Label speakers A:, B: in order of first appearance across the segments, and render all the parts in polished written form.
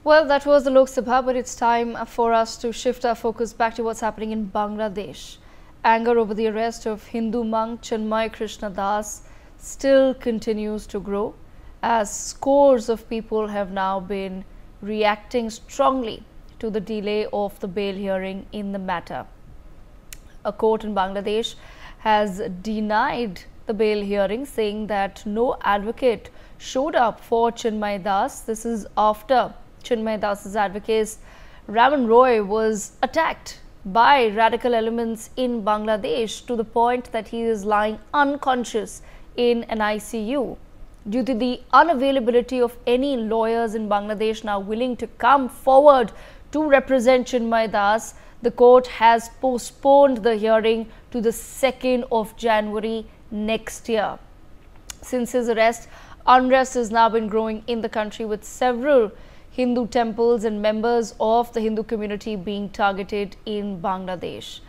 A: Well, that was the Lok Sabha, but it's time for us to shift our focus back to what's happening in Bangladesh. Anger over the arrest of Hindu monk Chinmay Krishna Das still continues to grow, as scores of people have now been reacting strongly to the delay of the bail hearing in the matter. A court in Bangladesh has denied the bail hearing, saying that no advocate showed up for Chinmay Das. This is after Chinmay Das's advocate Raman Roy was attacked by radical elements in Bangladesh to the point that he is lying unconscious in an ICU. Due to the unavailability of any lawyers in Bangladesh now willing to come forward to represent Chinmay Das, the court has postponed the hearing to the 2nd of January next year. Since his arrest, unrest has now been growing in the country, with several Hindu temples and members of the Hindu community being targeted in Bangladesh.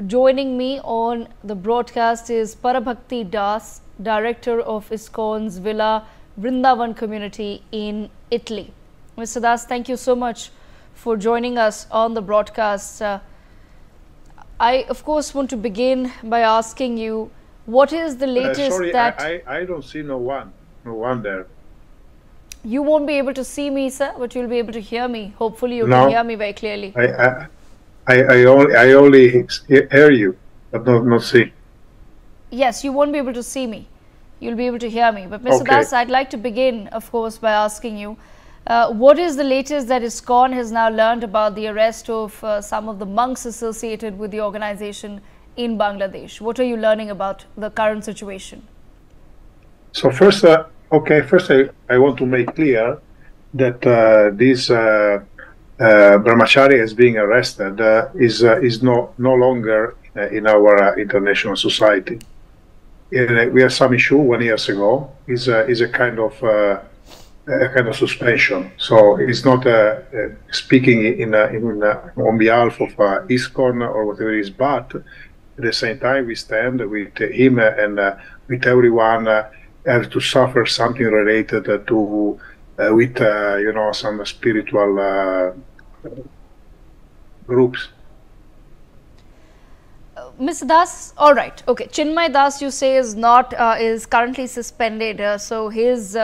A: Joining me on the broadcast is Parabhakti Das, Director of ISKCON's Villa Vrindavan community in Italy. Mr. Das, thank you so much for joining us on the broadcast. I, of course, want to begin by asking you, what is the latest
B: sorry,
A: that...
B: I don't see no one there.
A: You won't be able to see me, sir, but you'll be able to hear me. Hopefully you can hear me very clearly.
B: I only hear you, but not see.
A: Yes, you won't be able to see me. You'll be able to hear me. But Mr. Das, I'd like to begin, of course, by asking you, what is the latest that ISKCON has now learned about the arrest of some of the monks associated with the organization in Bangladesh? What are you learning about the current situation?
B: So first, I want to make clear that this brahmachari is being arrested is no longer in our international society. We had some issue 1 year ago. Is a kind of suspension. So it's not speaking on behalf of ISKCON or whatever it is, but at the same time we stand with him and with everyone have to suffer something related to with some spiritual groups.
A: Mr. Das, all right, okay. Chinmay Das, you say, is currently suspended, so his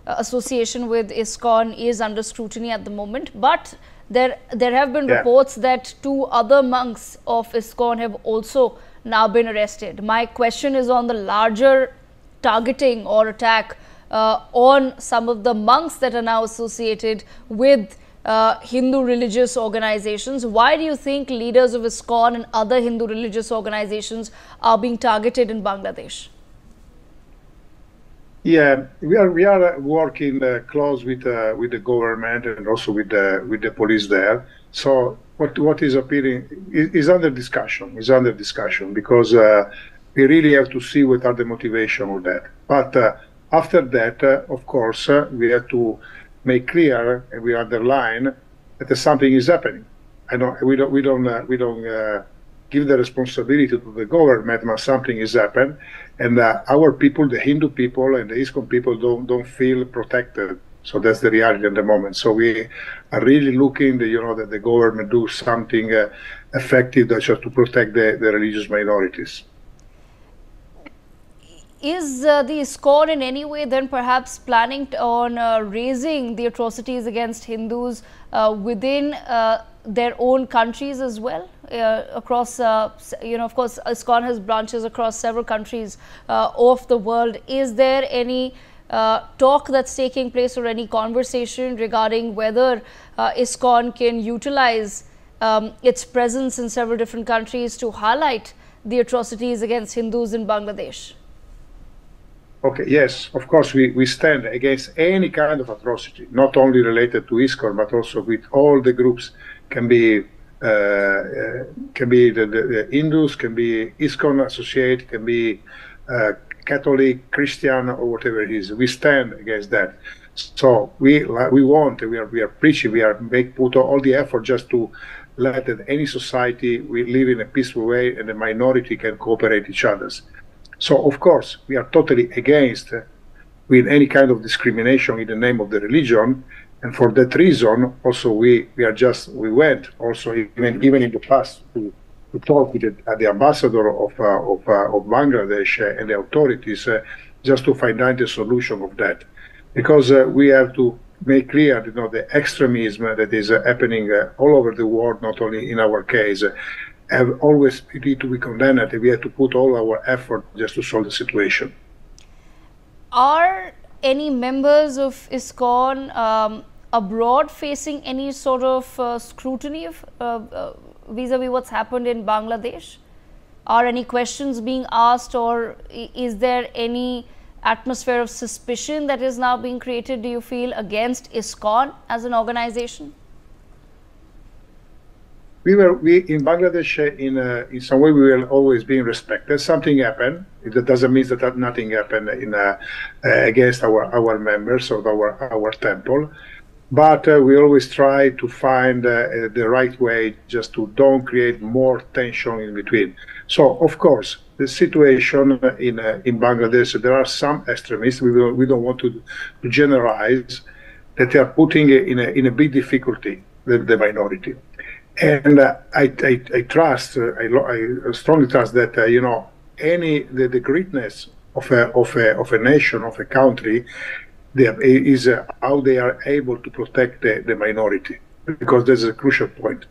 A: association with ISKCON is under scrutiny at the moment. But there have been reports that 2 other monks of ISKCON have also now been arrested. My question is on the larger targeting or attack on some of the monks that are now associated with Hindu religious organizations. Why do you think leaders of ISKCON and other Hindu religious organizations are being targeted in Bangladesh?
B: Yeah, we are working close with the government and also with the police there. So what is appearing is under discussion. Because we really have to see what are the motivation of that. But after that, of course, we have to make clear and we underline that something is happening. We don't give the responsibility to the government, but something is happened, and our people, the Hindu people and the ISKCON people, don't feel protected. So that's the reality at the moment. So we are really looking, that the government do something effective just to protect the religious minorities.
A: Is the ISKCON in any way then perhaps planning on raising the atrocities against Hindus within their own countries as well? Across, of course, ISKCON has branches across several countries of the world. Is there any talk that's taking place or any conversation regarding whether ISKCON can utilize its presence in several different countries to highlight the atrocities against Hindus in Bangladesh?
B: Okay, yes, of course, we stand against any kind of atrocity, not only related to ISKCON, but also with all the groups. Can be the Hindus, can be ISKCON associate, can be Catholic, Christian, or whatever it is. We stand against that. So we are preaching, put all the effort just to let that any society we live in a peaceful way and the minority can cooperate each other. So, of course, we are totally against with any kind of discrimination in the name of the religion, And for that reason, also we went also even in the past to talk with the ambassador of Bangladesh and the authorities just to find out the solution of that, because we have to make clear, the extremism that is happening all over the world, not only in our case, have always need to be condemned, and we have to put all our effort just to solve the situation.
A: Are any members of ISKCON abroad facing any sort of scrutiny vis-a-vis what's happened in Bangladesh? Are any questions being asked, or is there any atmosphere of suspicion that is now being created, do you feel, against ISKCON as an organization?
B: We in Bangladesh, in some way, we were always being respected. Something happened. That doesn't mean that nothing happened against our members of our temple. But we always try to find the right way just to don't create more tension in between. So, of course, the situation in Bangladesh, there are some extremists, we don't want to generalize, that they are putting in a big difficulty the minority. And I strongly trust that the greatness of a nation, of a country, is how they are able to protect the minority, because there's a crucial point.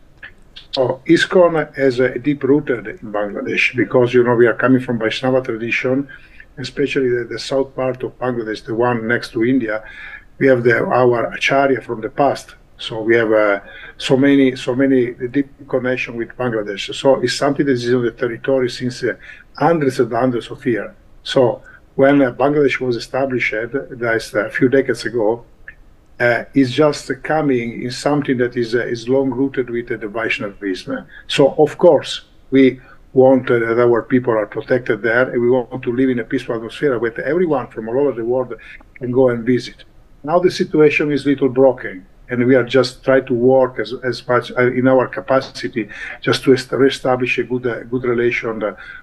B: So ISKCON has a deep rooted in Bangladesh, because we are coming from Vaishnava tradition, especially the south part of Bangladesh, the one next to India. We have our Acharya from the past. So we have so many deep connection with Bangladesh. So it's something that is on the territory since hundreds and hundreds of years. So when Bangladesh was established, that's a few decades ago, is just coming in something that is long rooted with the Vaishnavism. So of course we want that our people are protected there, and we want to live in a peaceful atmosphere where everyone from all over the world can go and visit. Now the situation is a little broken, and we are just trying to work as much in our capacity just to reestablish a good relation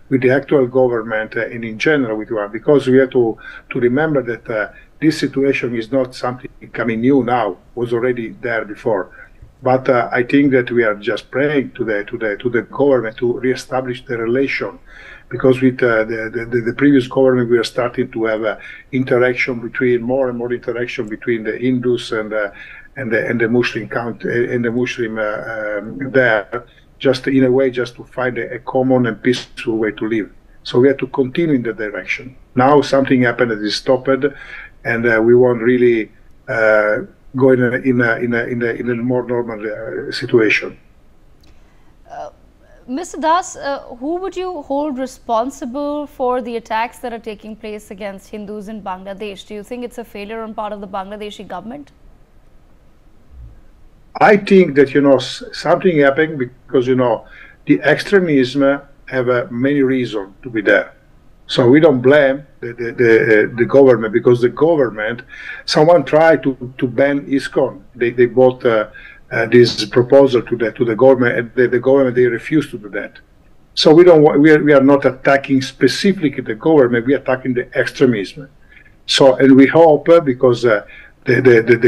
B: with the actual government and in general with one, because we have to remember that this situation is not something coming new now, was already there before. But I think that we are just praying to the government to reestablish the relation, because with the previous government we are starting to have more and more interaction between the Hindus and the Muslim there, just in a way, just to find a common and peaceful way to live. So we have to continue in that direction. Now something happened that is stopped, and we want really go in a more normal situation.
A: Mr. Das, who would you hold responsible for the attacks that are taking place against Hindus in Bangladesh? Do you think it's a failure on part of the Bangladeshi government?
B: I think that something happened because the extremism have many reasons to be there. So we don't blame the government, because the government, someone tried to ban ISKCON. They brought this proposal to the government, and the government, they refused to do that. So we are not attacking specifically the government. We are attacking the extremism. So, and we hope, because the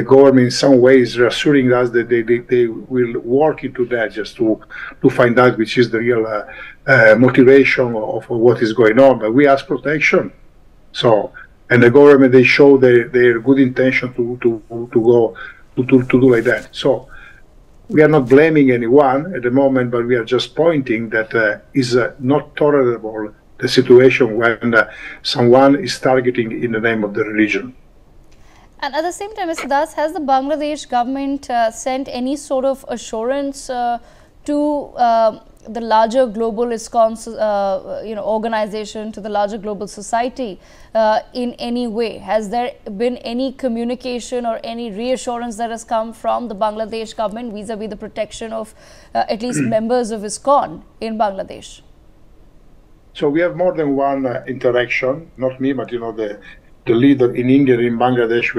B: government in some ways is reassuring us that they will work into that, just to find out which is the real motivation of what is going on. But we ask protection. So, and the government, they show their good intention to do like that. So we are not blaming anyone at the moment, but we are just pointing that is not tolerable, the situation when someone is targeting in the name of the religion.
A: And at the same time, Mr. Das, has the Bangladesh government sent any sort of assurance to the larger global ISKCON organization, to the larger global society in any way? Has there been any communication or any reassurance that has come from the Bangladesh government vis-a-vis the protection of at least members of ISKCON in Bangladesh?
B: So we have more than one interaction, not me, but the leader in India, in Bangladesh,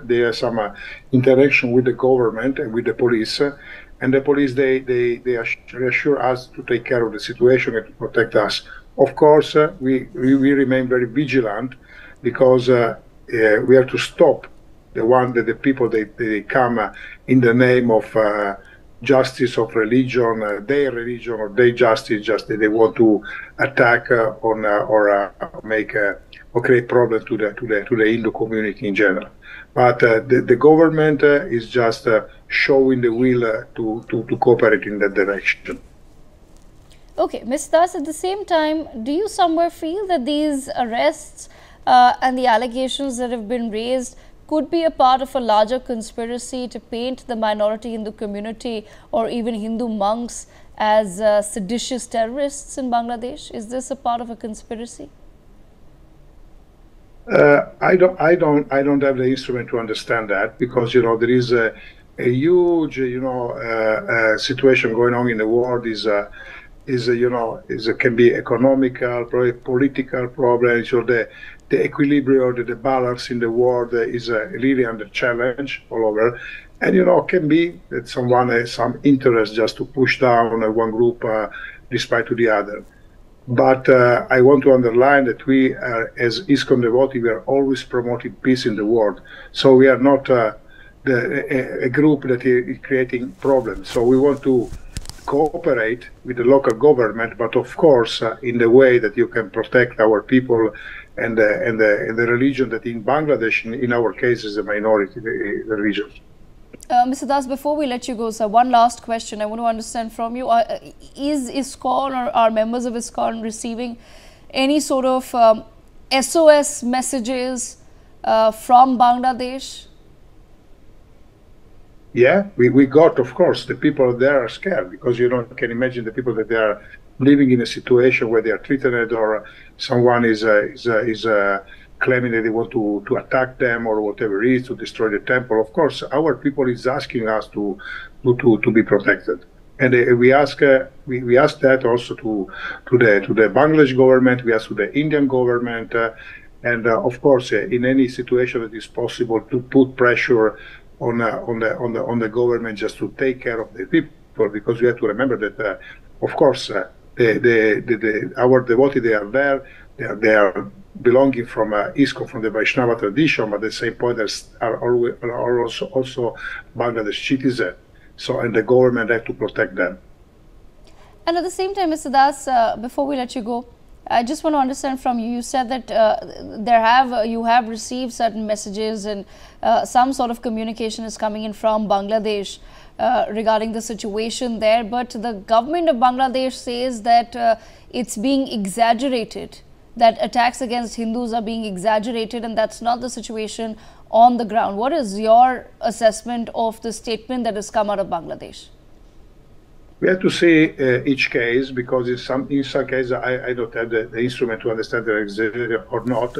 B: they have some interaction with the government and with the police, and the police, they reassure us to take care of the situation and to protect us. Of course, we remain very vigilant, because we have to stop the one that the people they come in the name of justice of religion, their religion or their justice, just that they want to attack or make or create problems to the Hindu community in general. But the government is just showing the will to cooperate in that direction.
A: Okay, Ms. Das, at the same time, do you somewhere feel that these arrests and the allegations that have been raised could be a part of a larger conspiracy to paint the minority Hindu community or even Hindu monks as seditious terrorists in Bangladesh? Is this a part of a conspiracy?
B: I don't have the instrument to understand that, because there is a huge situation going on in the world. Can be economical, political problems, or the equilibrium, the balance in the world is really under challenge all over. And can be that someone has some interest just to push down one group despite to the other. But I want to underline that we, as ISKCON devotee, we are always promoting peace in the world. So we are not a group that is creating problems. So we want to cooperate with the local government, but of course in the way that you can protect our people and the religion that in Bangladesh, in our case, is a minority religion.
A: Mr. Das, before we let you go, sir, one last question I want to understand from you. Is ISKCON or are members of ISKCON receiving any sort of SOS messages from Bangladesh?
B: Yeah, we got, of course, the people there are scared, because you can imagine the people that they are living in a situation where they are threatened, or someone is claiming that they want to attack them or whatever it is, to destroy the temple. Of course, our people is asking us to be protected, and we ask that also to the Bangladesh government. We ask to the Indian government, and of course, in any situation that is possible, to put pressure on the government just to take care of the people, because we have to remember that, of course, our devotees, they are there, they are belonging from ISKCON, from the Vaishnava tradition, but at the same point are also Bangladesh citizens. So, and the government have to protect them.
A: And at the same time, Mr. Das, before we let you go, I just want to understand from you. You said that you have received certain messages and some sort of communication is coming in from Bangladesh regarding the situation there. But the government of Bangladesh says that it's being exaggerated, that attacks against Hindus are being exaggerated, and that's not the situation on the ground. What is your assessment of the statement that has come out of Bangladesh?
B: We have to see each case, because in some cases I don't have the instrument to understand they're exaggerated or not,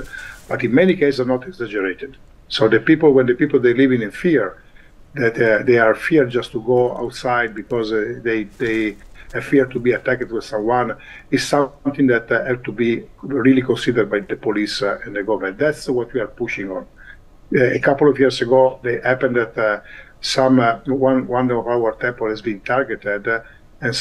B: but in many cases are not exaggerated. So when the people they live in fear, that they are feared just to go outside because they fear to be attacked with someone, is something that have to be really considered by the police and the government. That's what we are pushing on. A couple of years ago, it happened that one of our temple has been targeted, and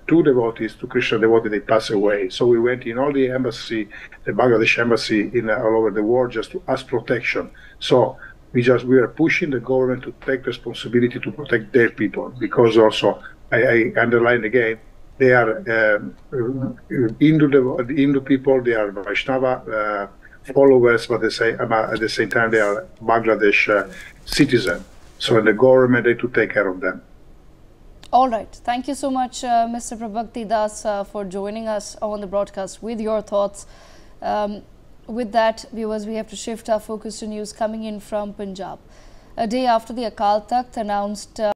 B: two devotees, two Krishna devotees, they passed away. So we went in all the embassy, the Bangladesh embassy all over the world, just to ask protection. So we are pushing the government to take responsibility to protect their people, because also I underline again, they are Hindu people, they are Vaishnava followers, but at the same time they are Bangladesh citizens. So the government had to take care of them.
A: All right. Thank you so much, Mr. Prabhakti Das, for joining us on the broadcast with your thoughts. With that, viewers, we have to shift our focus to news coming in from Punjab. A day after the Akal Takht announced